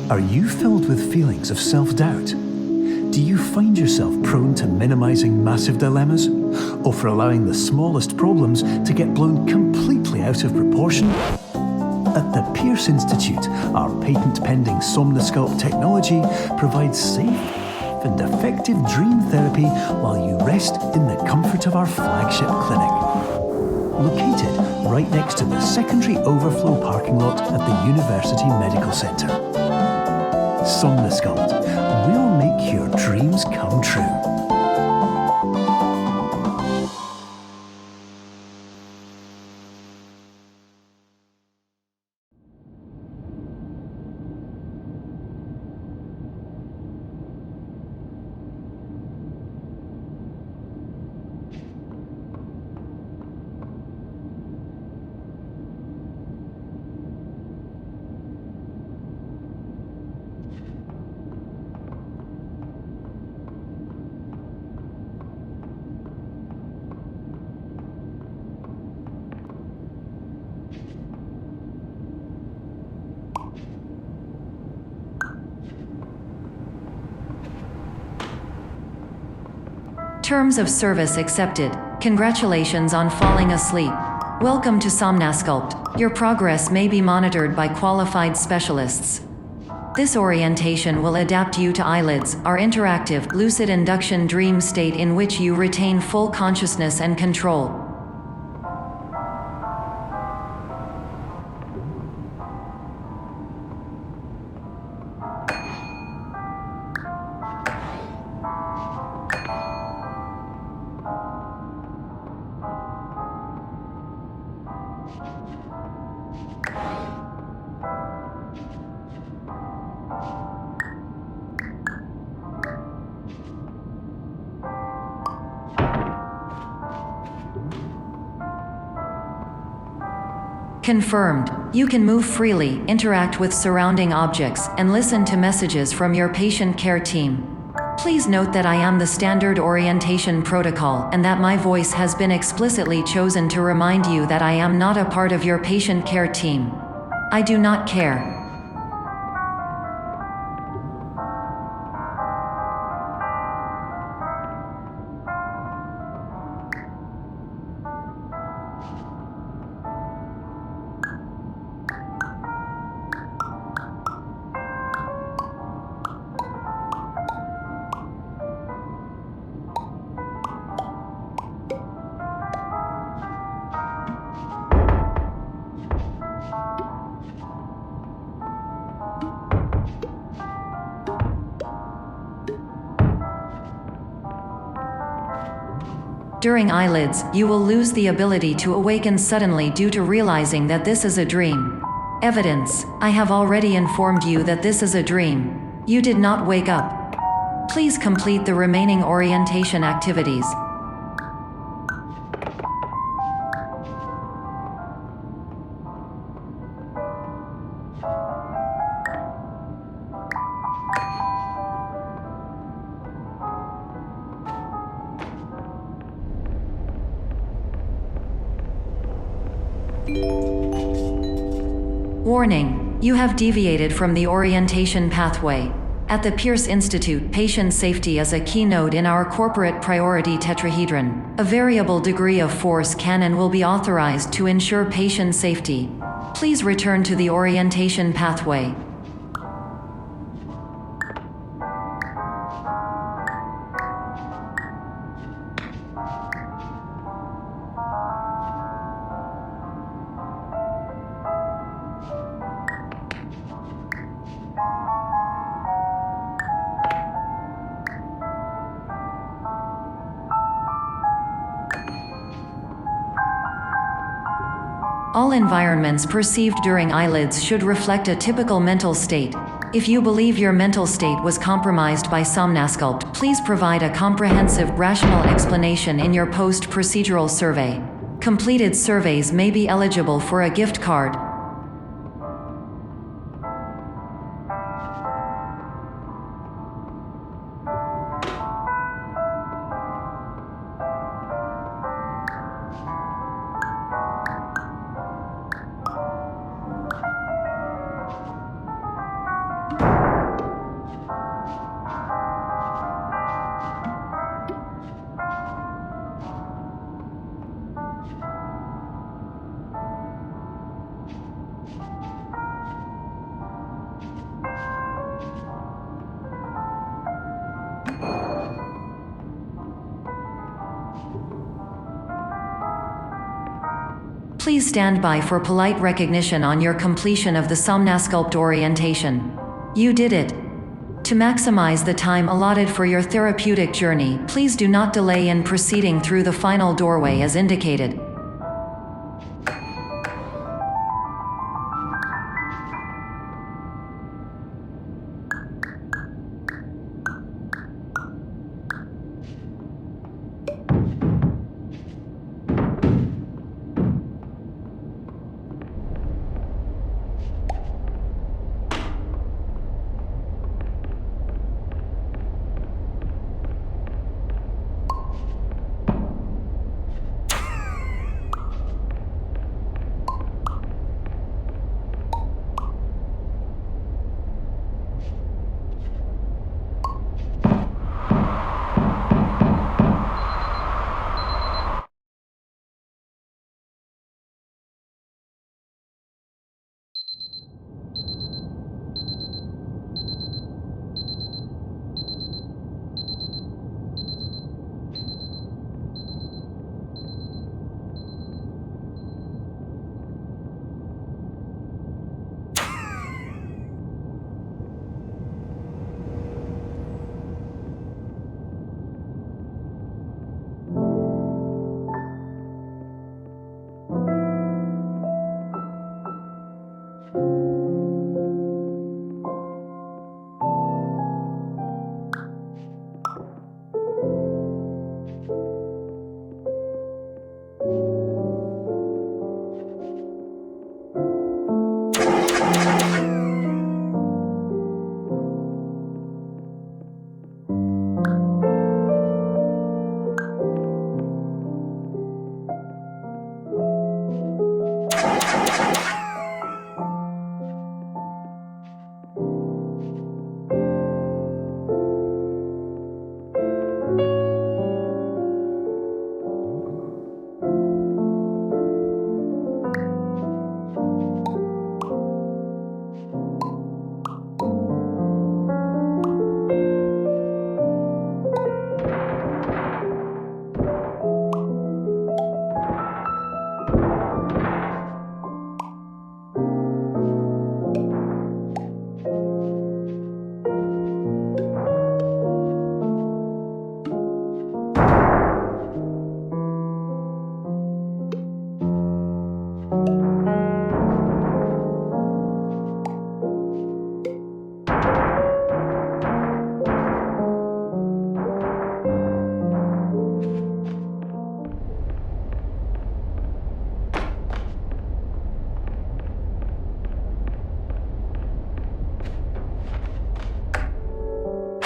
Are you filled with feelings of self-doubt? Do you find yourself prone to minimizing massive dilemmas, or for allowing the smallest problems to get blown completely out of proportion? At the Pierce Institute, our patent-pending Somnosculpt technology provides safe and effective dream therapy while you rest in the comfort of our flagship clinic. Located right next to the secondary overflow parking lot at the University Medical Centre. Somnosculpt, we'll make your dreams come true. Terms of service accepted. Congratulations on falling asleep. Welcome to Somnosculpt. Your progress may be monitored by qualified specialists. This orientation will adapt you to eyelids, our interactive, lucid induction dream state in which you retain full consciousness and control. Confirmed. You can move freely, interact with surrounding objects, and listen to messages from your patient care team. Please note that I am the standard orientation protocol and that my voice has been explicitly chosen to remind you that I am not a part of your patient care team. I do not care. During eyelids, you will lose the ability to awaken suddenly due to realizing that this is a dream. Evidence: I have already informed you that this is a dream. You did not wake up. Please complete the remaining orientation activities. Warning: you have deviated from the orientation pathway. At the Pierce Institute, patient safety is a keynote in our corporate priority tetrahedron. A variable degree of force can and will be authorized to ensure patient safety. Please return to the orientation pathway. All environments perceived during eyelids should reflect a typical mental state. If you believe your mental state was compromised by Somnosculpt, please provide a comprehensive, rational explanation in your post-procedural survey. Completed surveys may be eligible for a gift card. Please stand by for polite recognition on your completion of the Somnasculpt orientation. You did it. To maximize the time allotted for your therapeutic journey, please do not delay in proceeding through the final doorway as indicated.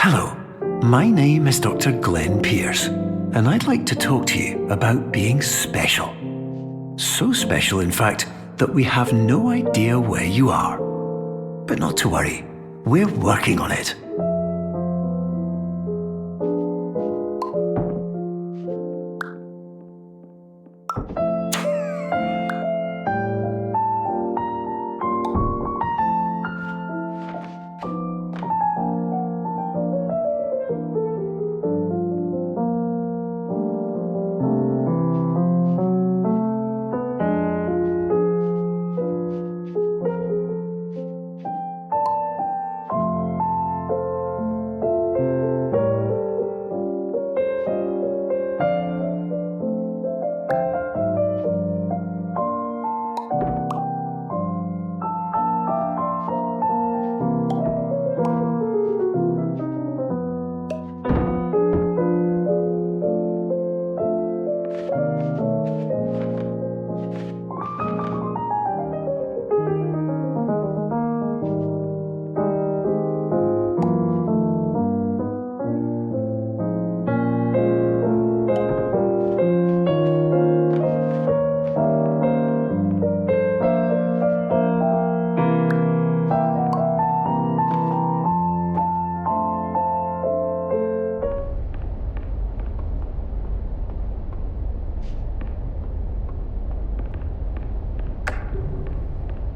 Hello, my name is Dr. Glenn Pierce, and I'd like to talk to you about being special. So special, in fact, that we have no idea where you are. But not to worry, we're working on it.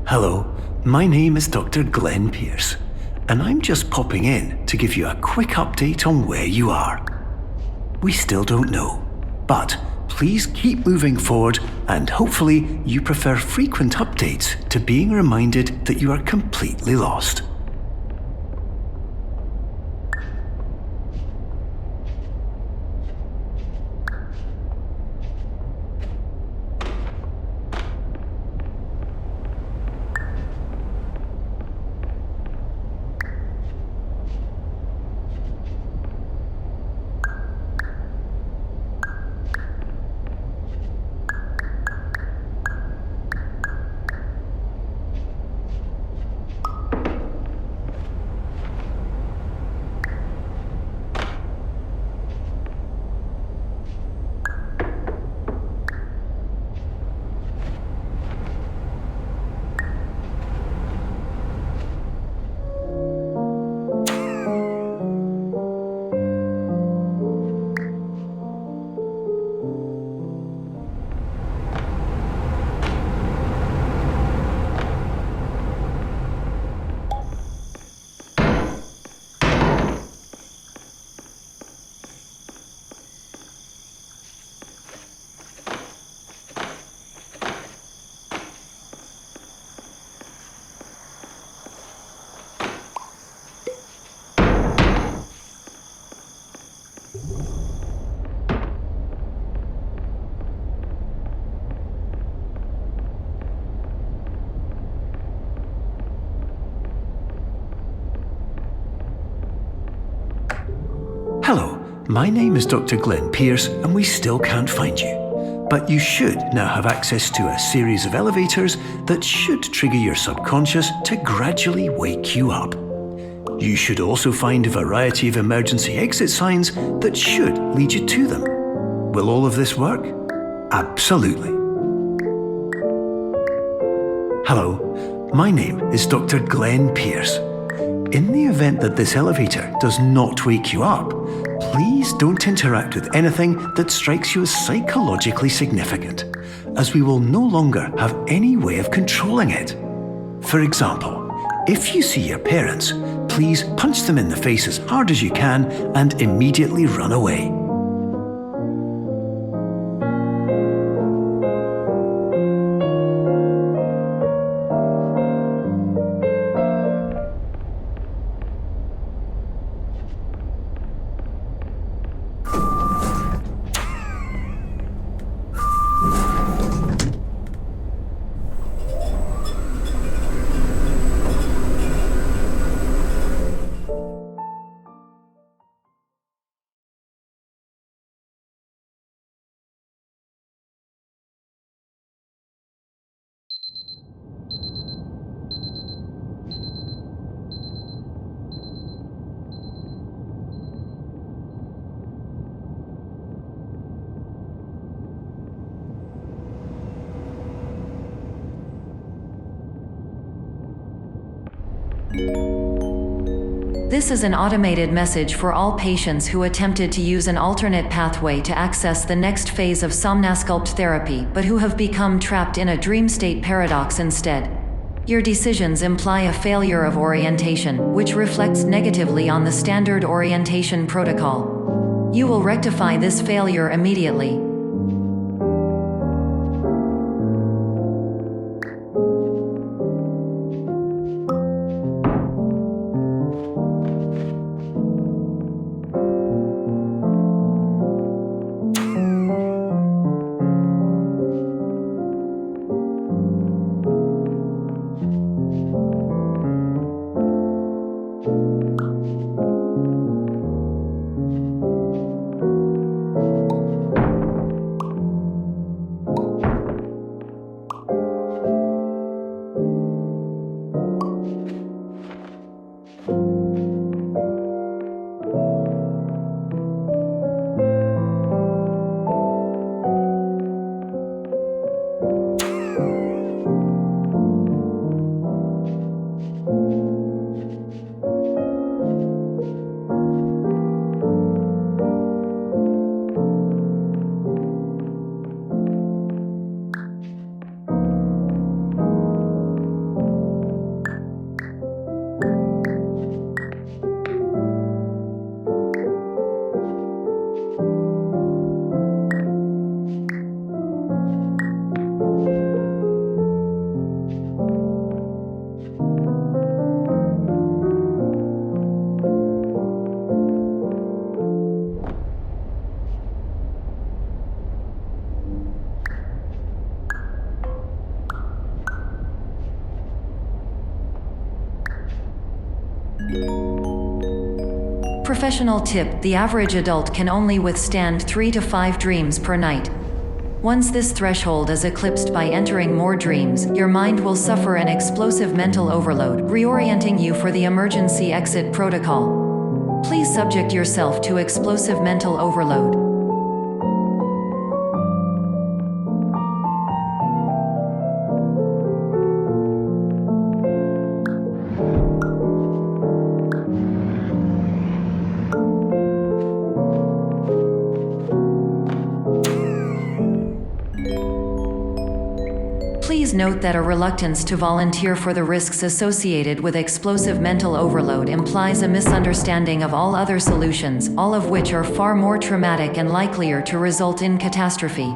Hello, my name is Dr. Glenn Pierce, and I'm just popping in to give you a quick update on where you are. We still don't know, but Please keep moving forward, and hopefully you prefer frequent updates to being reminded that you are completely lost. Hello, my name is Dr. Glenn Pierce, and we still can't find you. But you should now have access to a series of elevators that should trigger your subconscious to gradually wake you up. You should also find a variety of emergency exit signs that should lead you to them. Will all of this work? Absolutely. Hello, my name is Dr. Glenn Pierce. In the event that this elevator does not wake you up, please don't interact with anything that strikes you as psychologically significant, as we will no longer have any way of controlling it. For example, if you see your parents, please punch them in the face as hard as you can and immediately run away. This is an automated message for all patients who attempted to use an alternate pathway to access the next phase of somnasculpt therapy but who have become trapped in a dream state paradox instead. Your decisions imply a failure of orientation, which reflects negatively on the standard orientation protocol. You will rectify this failure immediately. Professional tip: the average adult can only withstand 3 to 5 dreams per night. Once this threshold is eclipsed by entering more dreams, your mind will suffer an explosive mental overload, reorienting you for the emergency exit protocol. Please subject yourself to explosive mental overload. Please note that a reluctance to volunteer for the risks associated with explosive mental overload implies a misunderstanding of all other solutions, all of which are far more traumatic and likelier to result in catastrophe.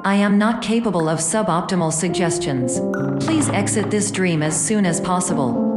I am not capable of suboptimal suggestions. Please exit this dream as soon as possible.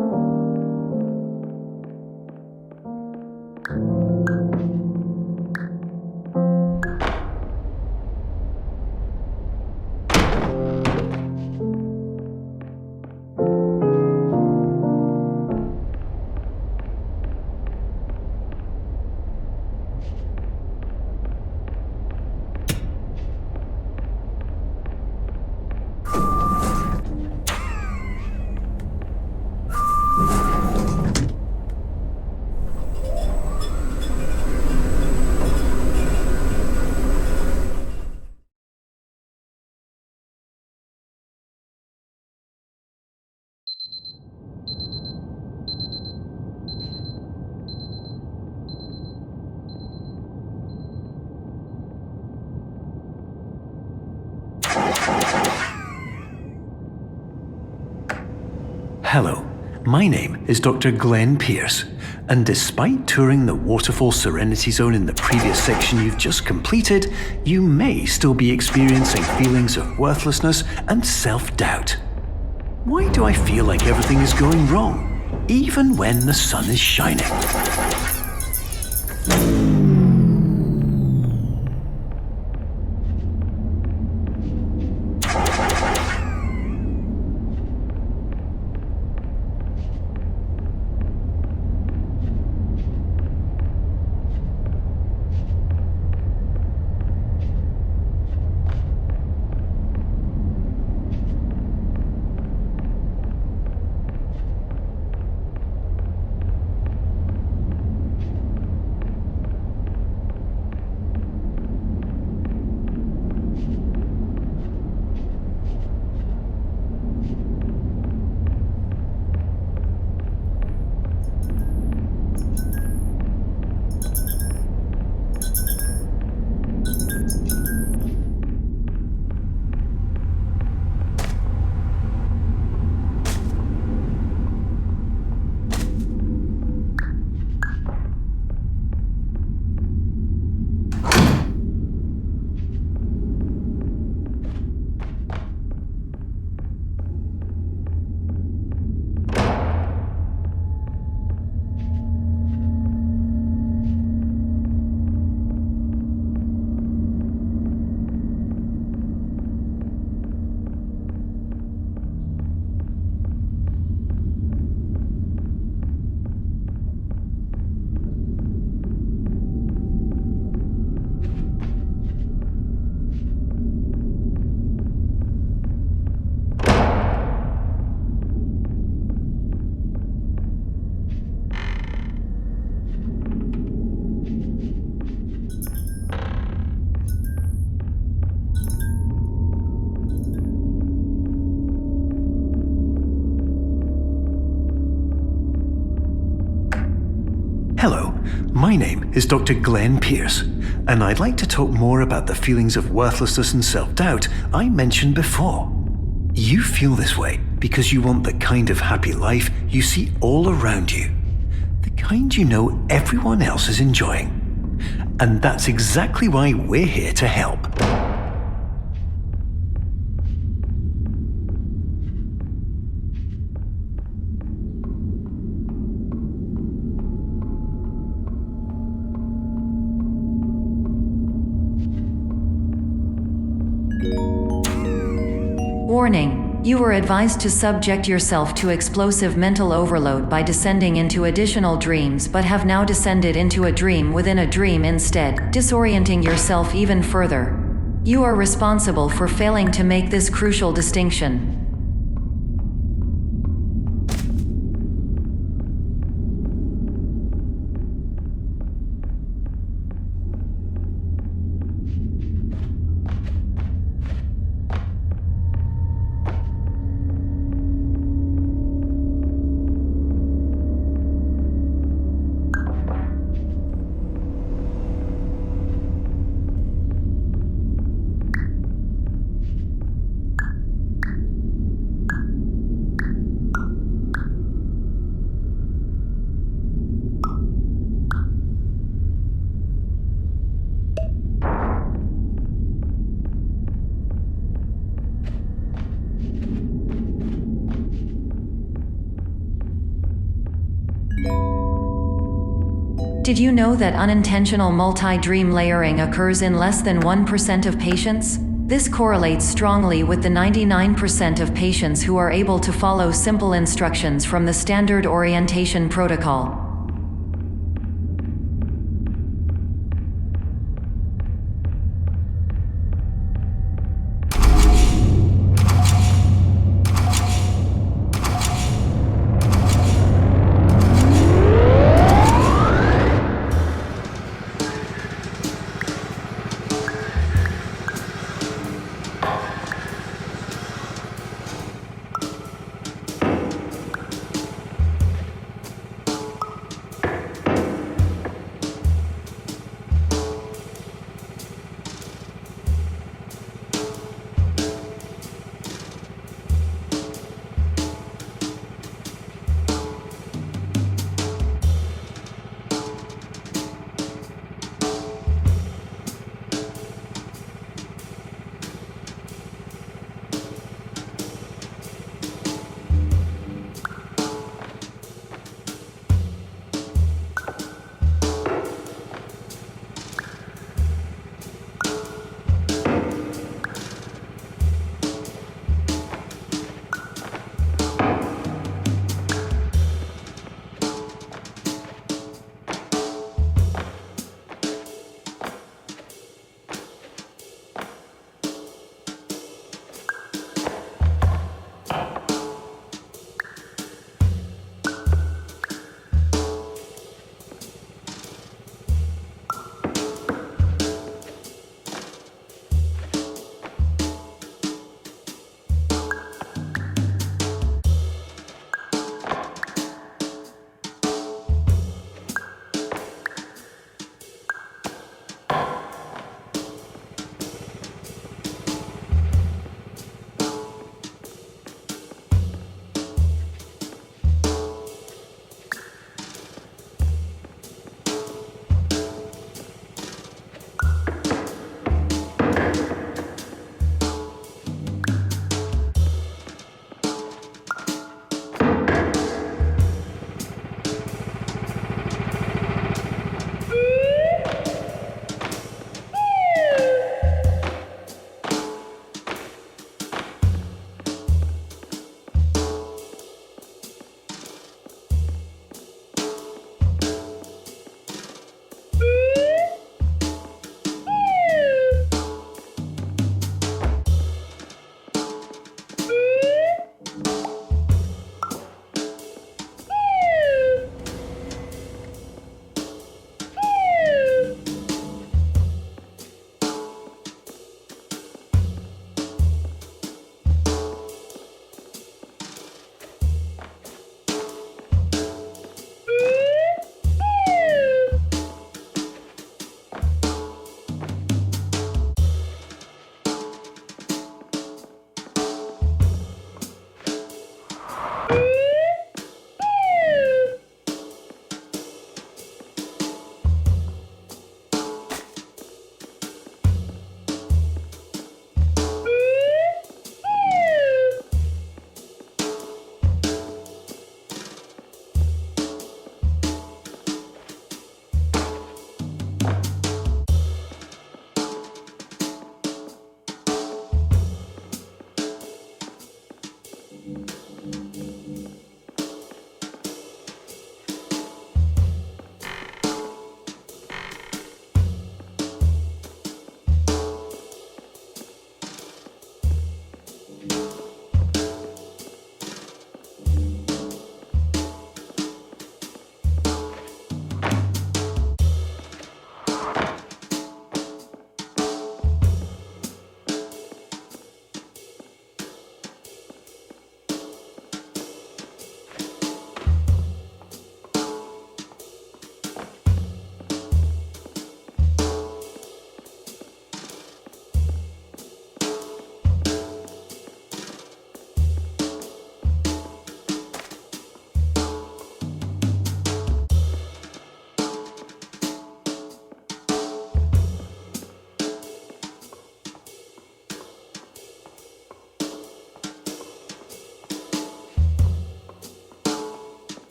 Hello, my name is Dr. Glenn Pierce, and despite touring the Waterfall Serenity Zone in the previous section you've just completed, you may still be experiencing feelings of worthlessness and self-doubt. Why do I feel like everything is going wrong, even when the sun is shining? Hello, my name is Dr. Glenn Pierce, and I'd like to talk more about the feelings of worthlessness and self-doubt I mentioned before. You feel this way because you want the kind of happy life you see all around you, the kind you know everyone else is enjoying. And that's exactly why we're here to help. Warning, You were advised to subject yourself to explosive mental overload by descending into additional dreams, but have now descended into a dream within a dream instead, disorienting yourself even further. You are responsible for failing to make this crucial distinction. Did you know that unintentional multi-dream layering occurs in less than 1% of patients? This correlates strongly with the 99% of patients who are able to follow simple instructions from the standard orientation protocol.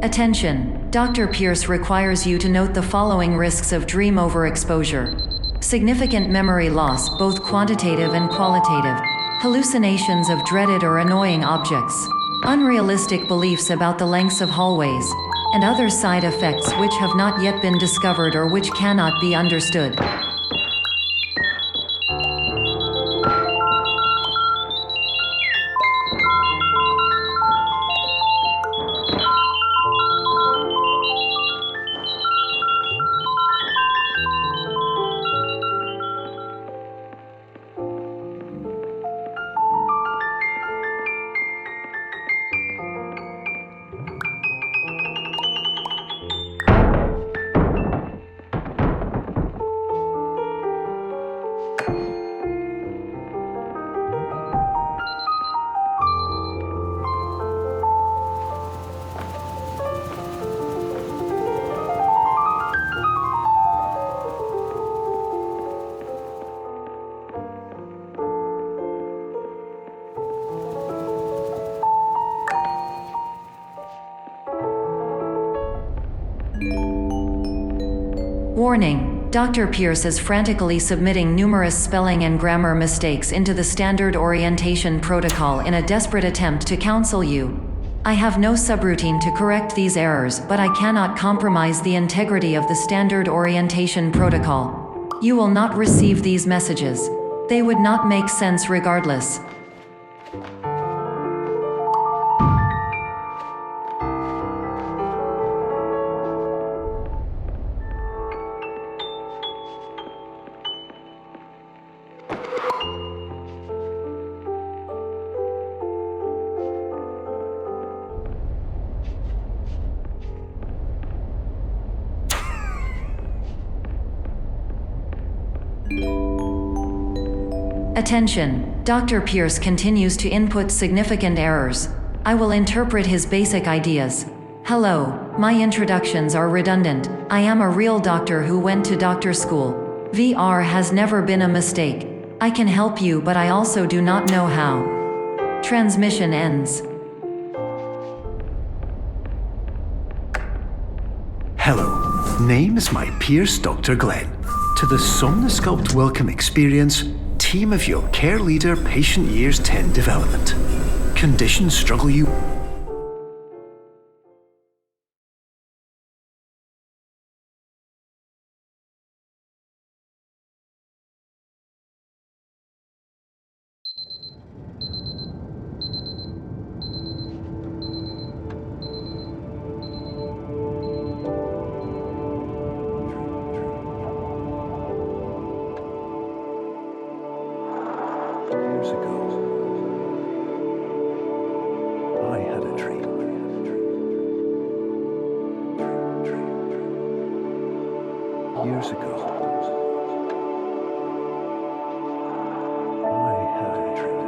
Attention! Dr. Pierce requires you to note the following risks of dream overexposure. Significant memory loss, both quantitative and qualitative. Hallucinations of dreaded or annoying objects. Unrealistic beliefs about the lengths of hallways. And other side effects which have not yet been discovered or which cannot be understood. Warning: Dr. Pierce is frantically submitting numerous spelling and grammar mistakes into the standard orientation protocol in a desperate attempt to counsel you. I have no subroutine to correct these errors, but I cannot compromise the integrity of the standard orientation protocol. You will not receive these messages. They would not make sense regardless. Attention! Dr. Pierce continues to input significant errors. I will interpret his basic ideas. Hello, my introductions are redundant. I am a real doctor who went to doctor school. VR has never been a mistake. I can help you, but I also do not know how. Transmission ends. Hello, name is my Pierce Dr. Glenn. To the Somnosculpt Welcome Experience, team of your care leader patient years 10 development. Conditions struggle you. Years ago, I had a dream. Years ago, I had a dream.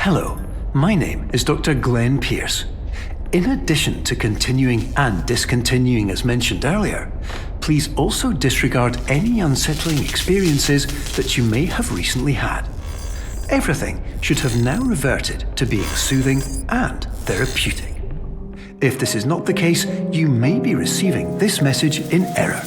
Hello, my name is Dr. Glenn Pierce. In addition to continuing and discontinuing as mentioned earlier, please also disregard any unsettling experiences that you may have recently had. Everything should have now reverted to being soothing and therapeutic. If this is not the case, you may be receiving this message in error.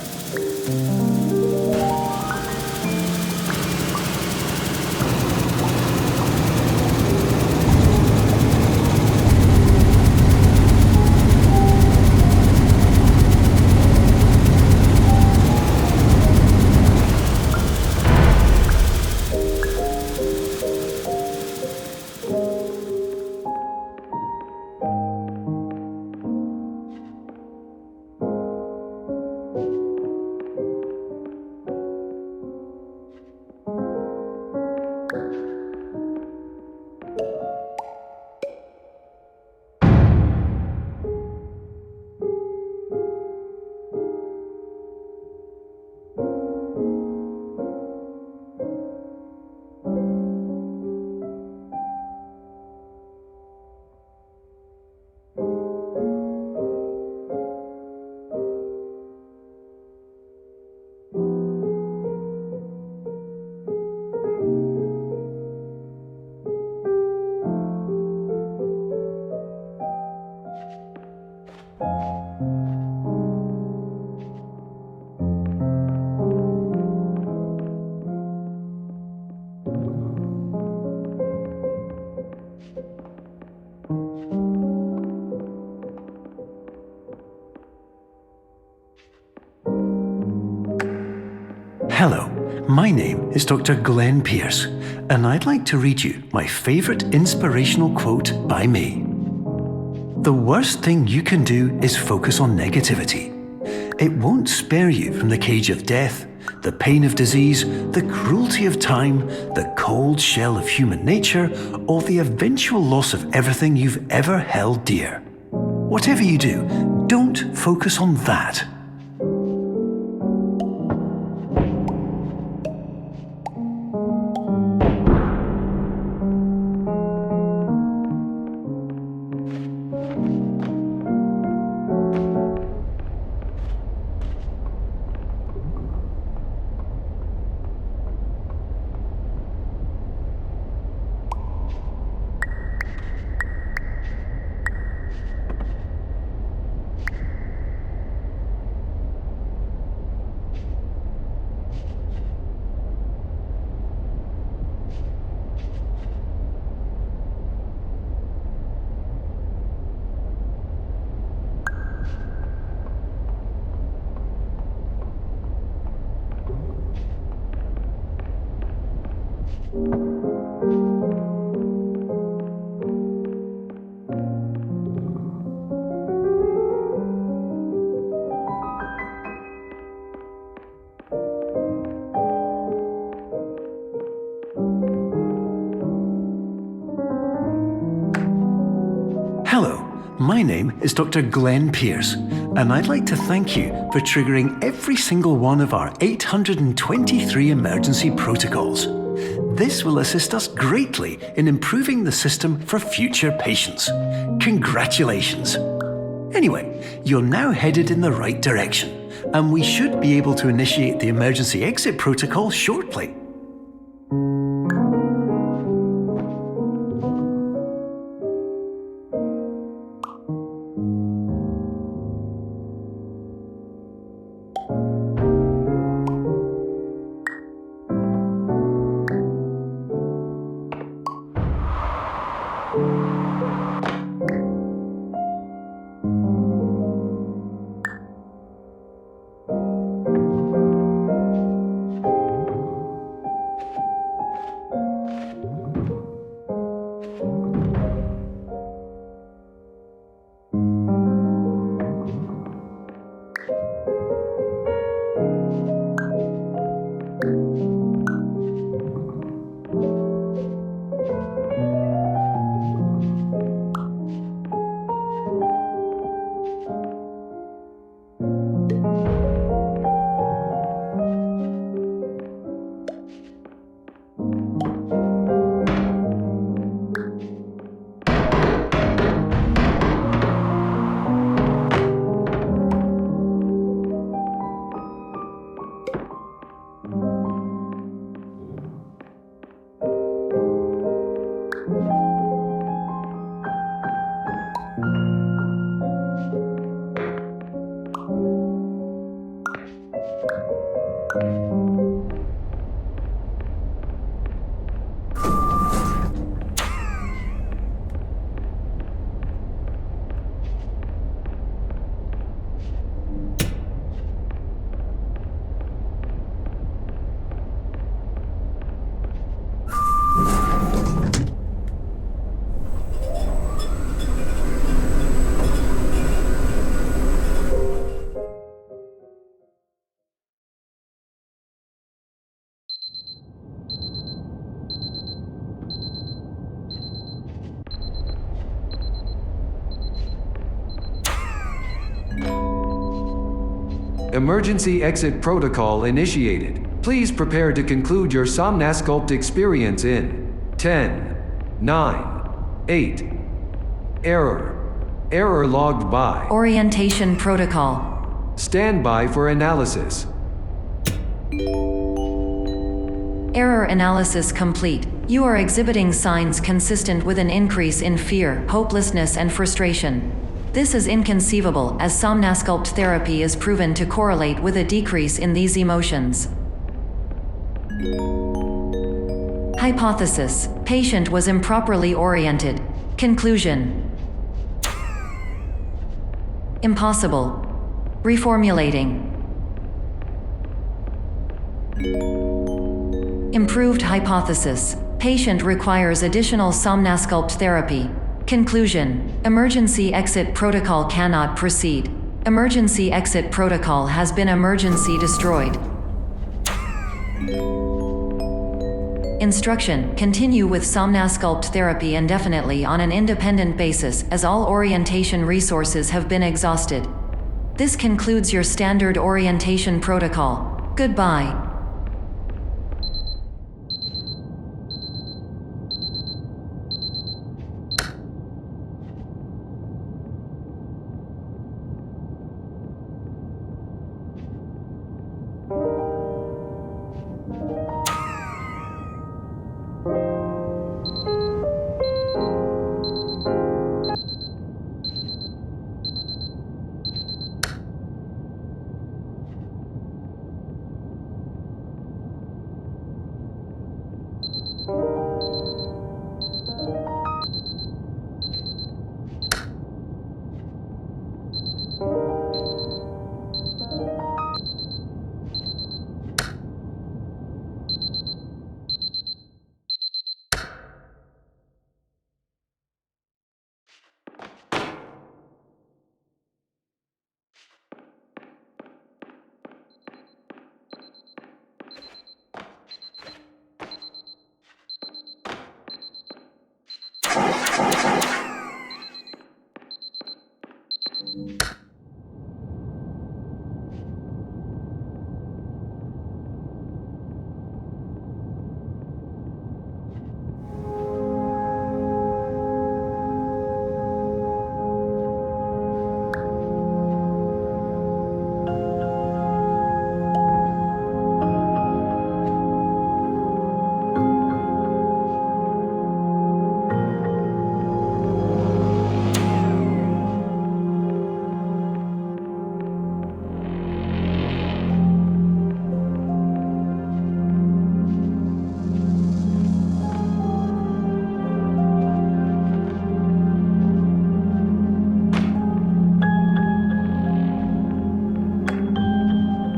Hello, my name is Dr. Glenn Pierce, and I'd like to read you my favourite inspirational quote by me. The worst thing you can do is focus on negativity. It won't spare you from the cage of death, the pain of disease, the cruelty of time, the cold shell of human nature, or the eventual loss of everything you've ever held dear. Whatever you do, don't focus on that. Hello, my name is Dr. Glenn Pierce, and I'd like to thank you for triggering every single one of our 823 emergency protocols. This will assist us greatly in improving the system for future patients. Congratulations! Anyway, you're now headed in the right direction, and we should be able to initiate the emergency exit protocol shortly. Emergency exit protocol initiated. Please prepare to conclude your Somnasculpt experience in 10, 9, 8. Error. Error logged by. Orientation protocol. Stand by for analysis. Error analysis complete. You are exhibiting signs consistent with an increase in fear, hopelessness, and frustration. This is inconceivable, as Somnasculpt therapy is proven to correlate with a decrease in these emotions. Hypothesis: patient was improperly oriented. Conclusion: impossible. Reformulating. Improved hypothesis: patient requires additional Somnasculpt therapy. Conclusion: emergency exit protocol cannot proceed. Emergency exit protocol has been emergency destroyed. Instruction: continue with Somnasculpt therapy indefinitely on an independent basis, as all orientation resources have been exhausted. This concludes your standard orientation protocol. Goodbye.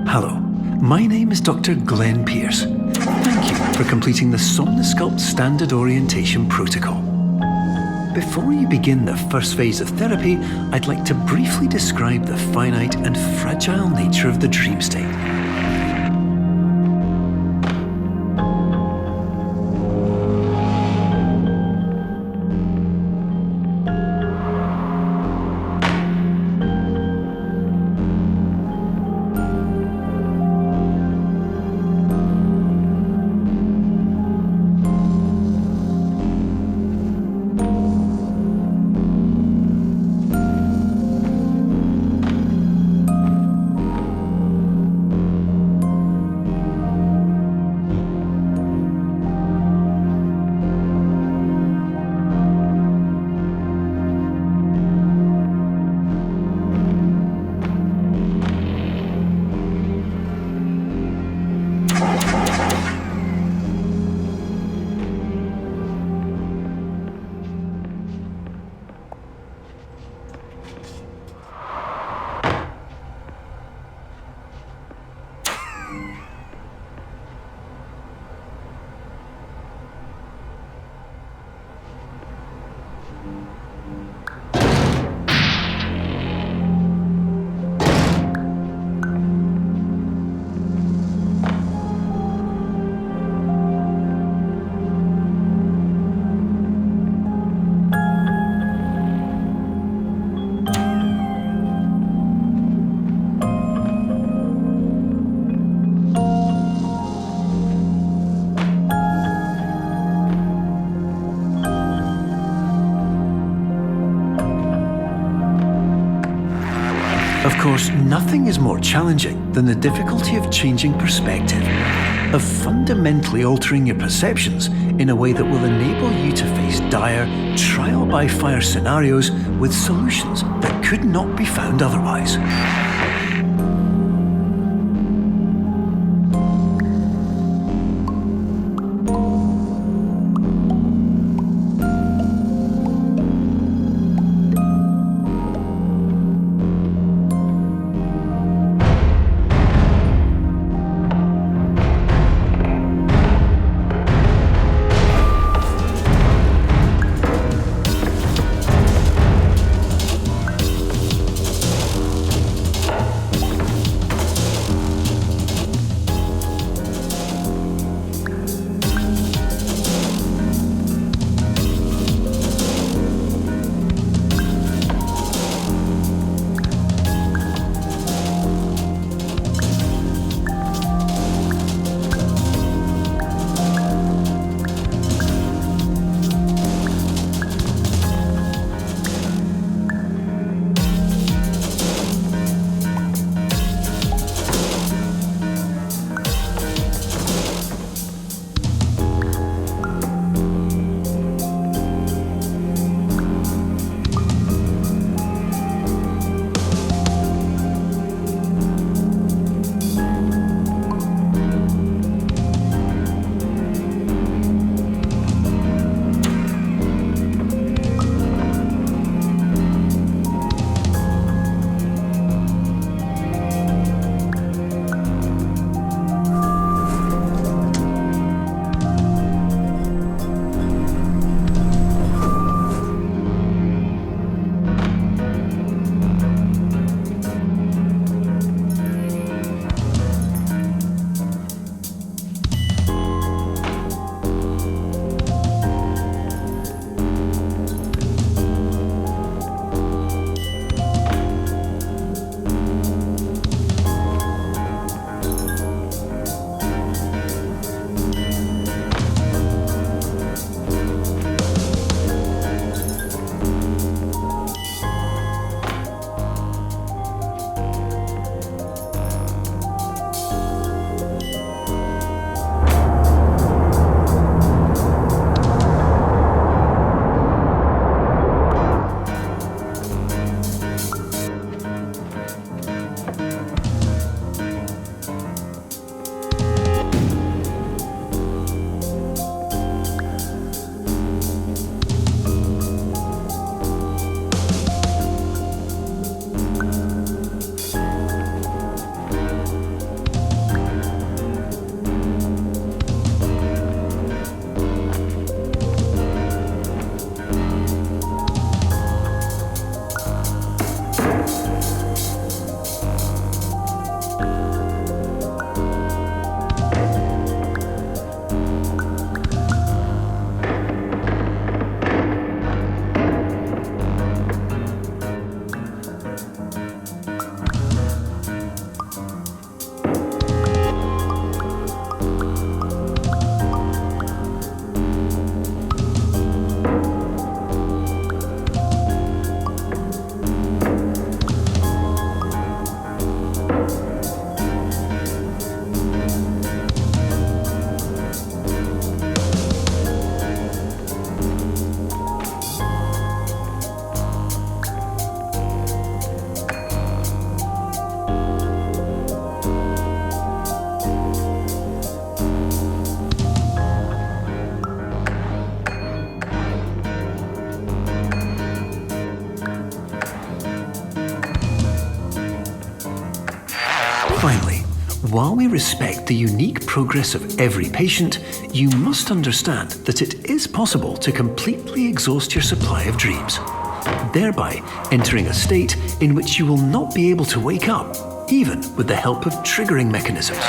Hello, my name is Dr. Glenn Pierce. Thank you for completing the Somnasculpt Standard Orientation Protocol. Before you begin the first phase of therapy, I'd like to briefly describe the finite and fragile nature of the dream state. Of course, nothing is more challenging than the difficulty of changing perspective, of fundamentally altering your perceptions in a way that will enable you to face dire, trial-by-fire scenarios with solutions that could not be found otherwise. Finally, while we respect the unique progress of every patient, you must understand that it is possible to completely exhaust your supply of dreams, thereby entering a state in which you will not be able to wake up, even with the help of triggering mechanisms.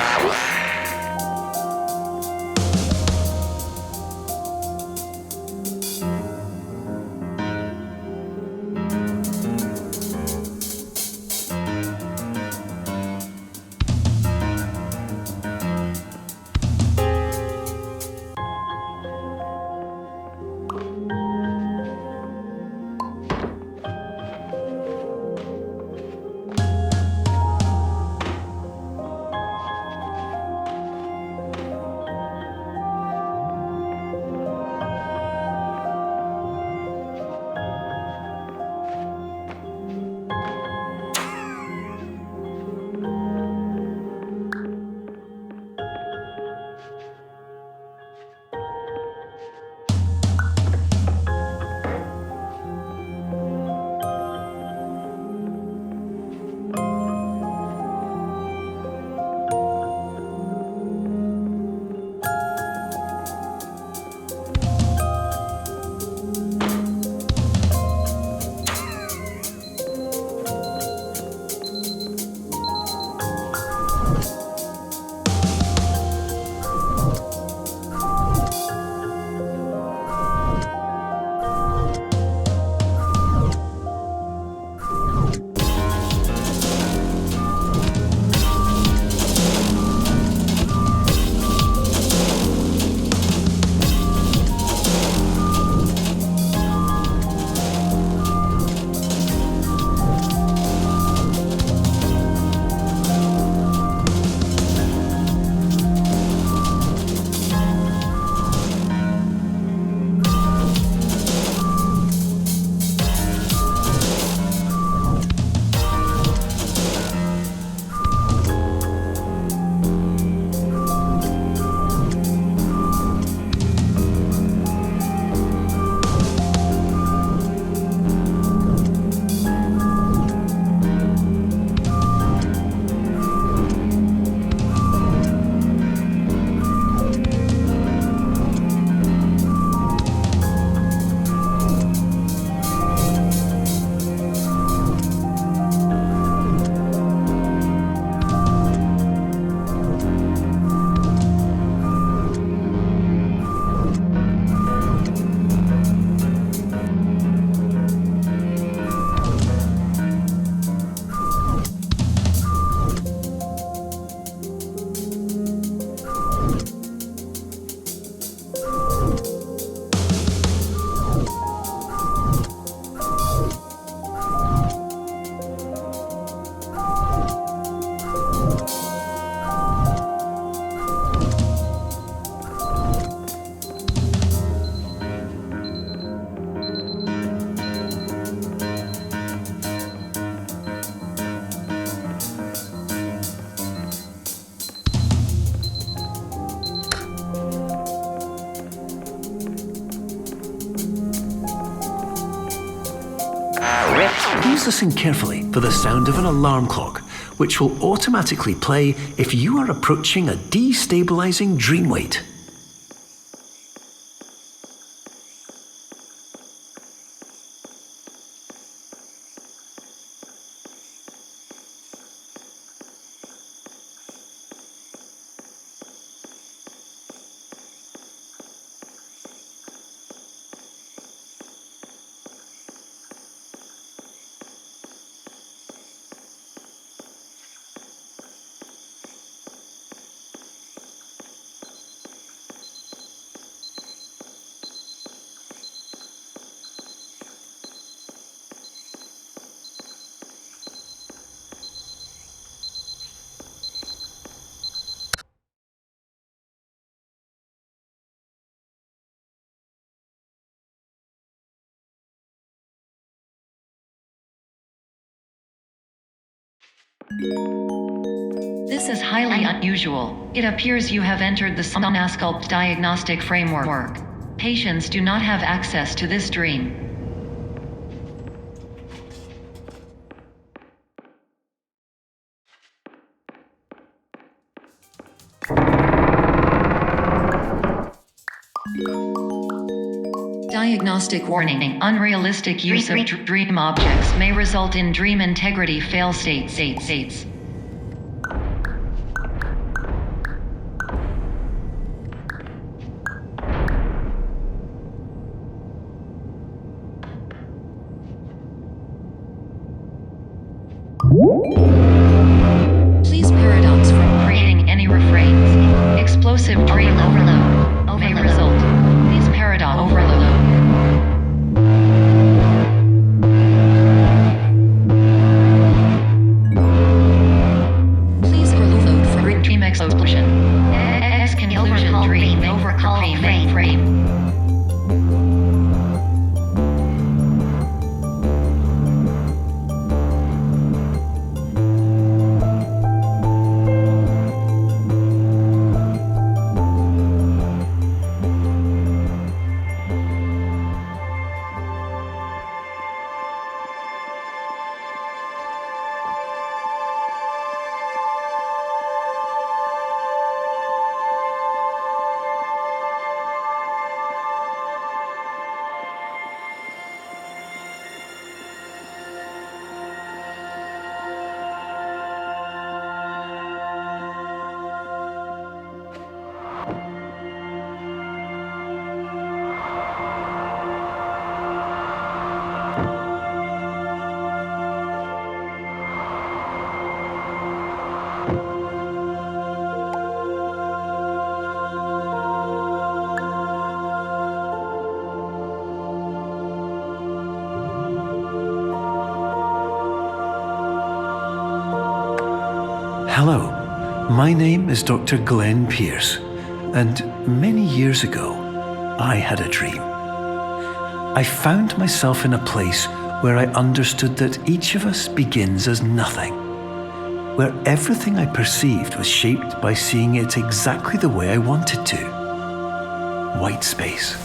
Please listen carefully for the sound of an alarm clock, which will automatically play if you are approaching a destabilizing dream weight. This is highly unusual. It appears you have entered the Somnasculpt diagnostic framework. Patients do not have access to this dream. Diagnostic warning. Unrealistic use of dream objects may result in dream integrity fail states. Please paradox from creating any refrains. Explosive dream overload may result. Please paradox overload. Please overload for dream explosion. Conclusion dream overcome frame. Hello, my name is Dr. Glenn Pierce, and many years ago, I had a dream. I found myself in a place where I understood that each of us begins as nothing, where everything I perceived was shaped by seeing it exactly the way I wanted to. White space.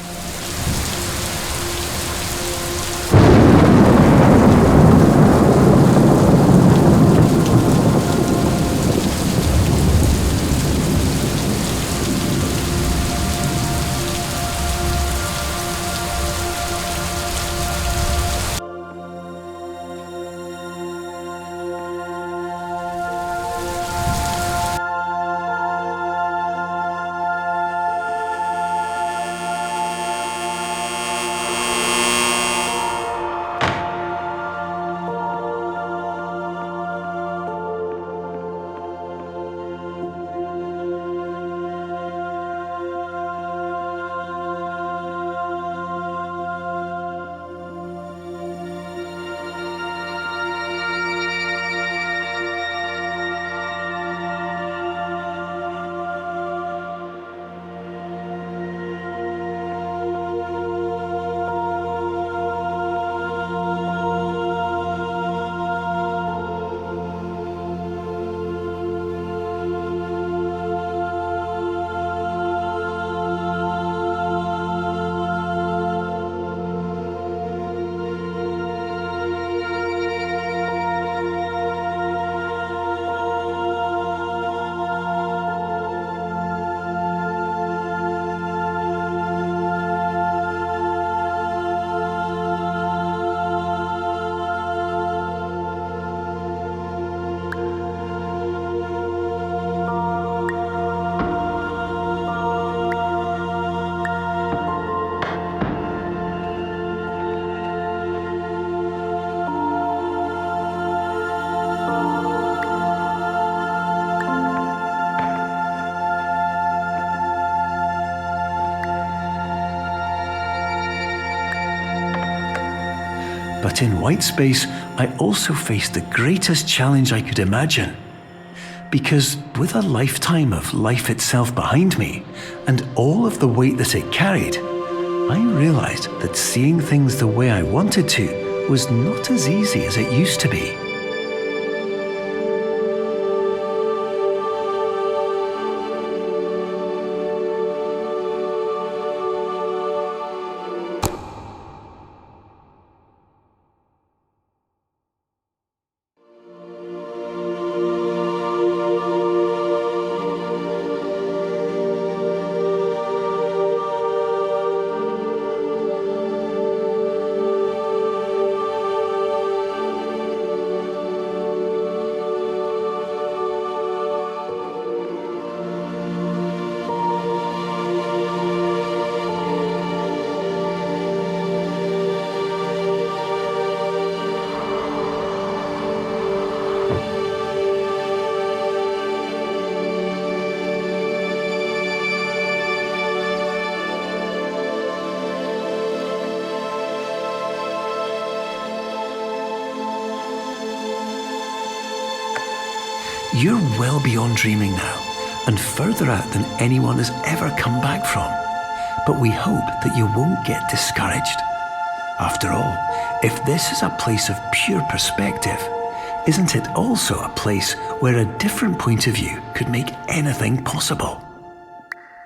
But in white space, I also faced the greatest challenge I could imagine. Because with a lifetime of life itself behind me, and all of the weight that it carried, I realized that seeing things the way I wanted to was not as easy as it used to be. You're well beyond dreaming now, and further out than anyone has ever come back from. But we hope that you won't get discouraged. After all, if this is a place of pure perspective, isn't it also a place where a different point of view could make anything possible?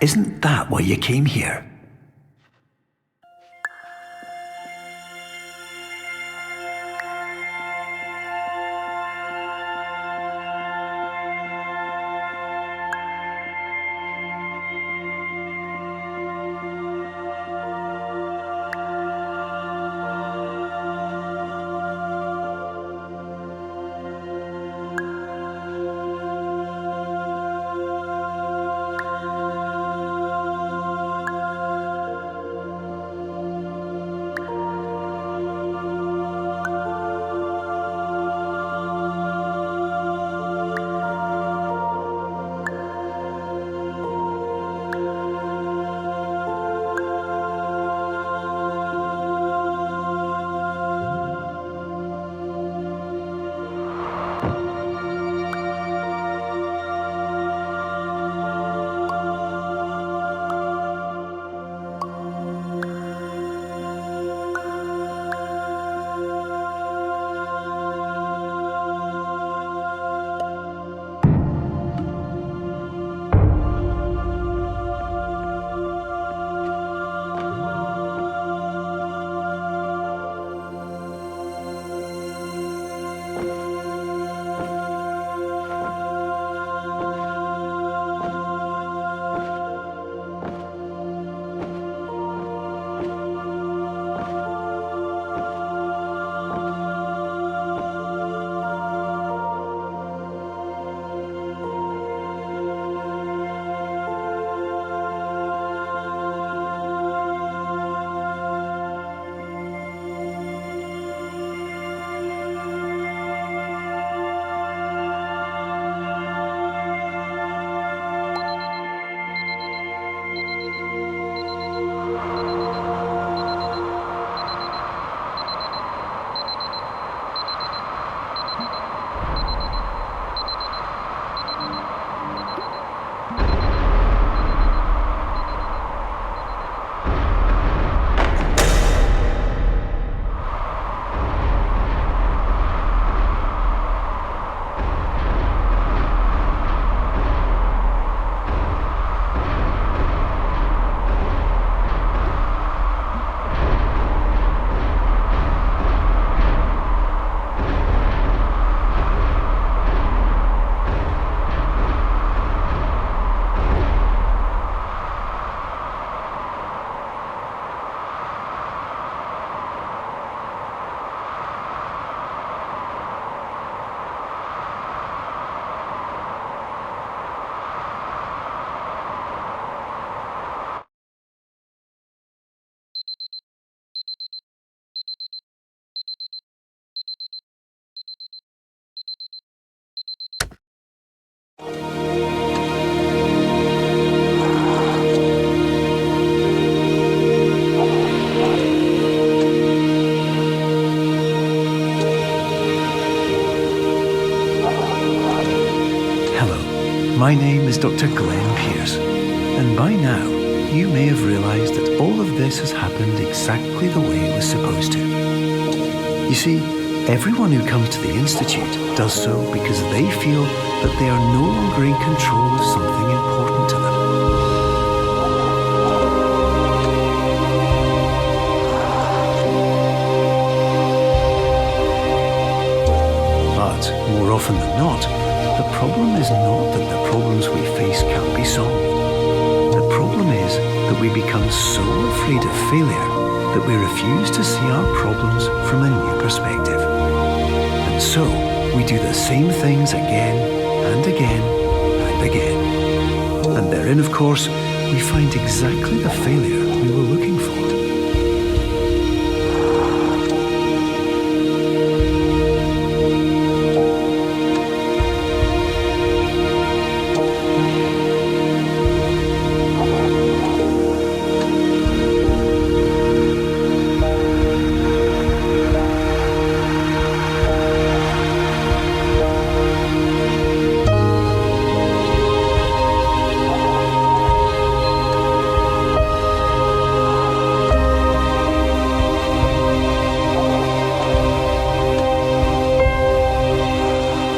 Isn't that why you came here? My name is Dr. Glenn Pierce, and by now you may have realised that all of this has happened exactly the way it was supposed to. You see, everyone who comes to the Institute does so because they feel that they are no longer in control of something important to them. But more often than not, the problem is not that the problems we face can't be solved. The problem is that we become so afraid of failure that we refuse to see our problems from a new perspective. And so, we do the same things again and again and again. And therein, of course, we find exactly the failure we were looking for.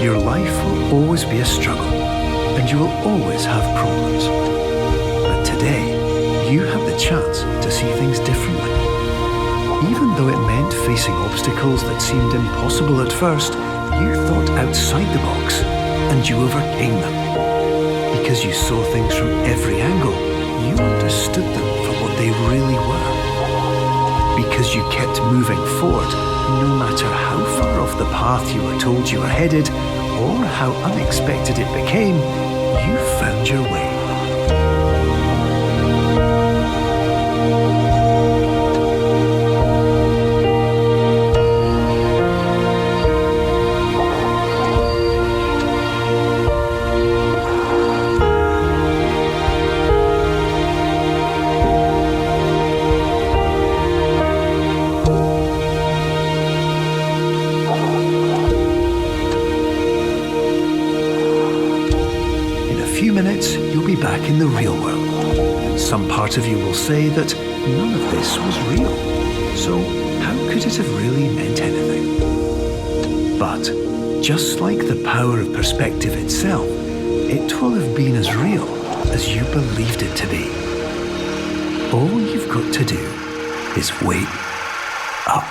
Your life will always be a struggle, and you will always have problems. But today, you have the chance to see things differently. Even though it meant facing obstacles that seemed impossible at first, you thought outside the box, and you overcame them. Because you saw things from every angle, you understood them for what they really were. Because you kept moving forward, no matter how far off the path you were told you were headed, or how unexpected it became, you found your way. Minutes, you'll be back in the real world. And some part of you will say that none of this was real. So how could it have really meant anything? But just like the power of perspective itself, it will have been as real as you believed it to be. All you've got to do is wake up.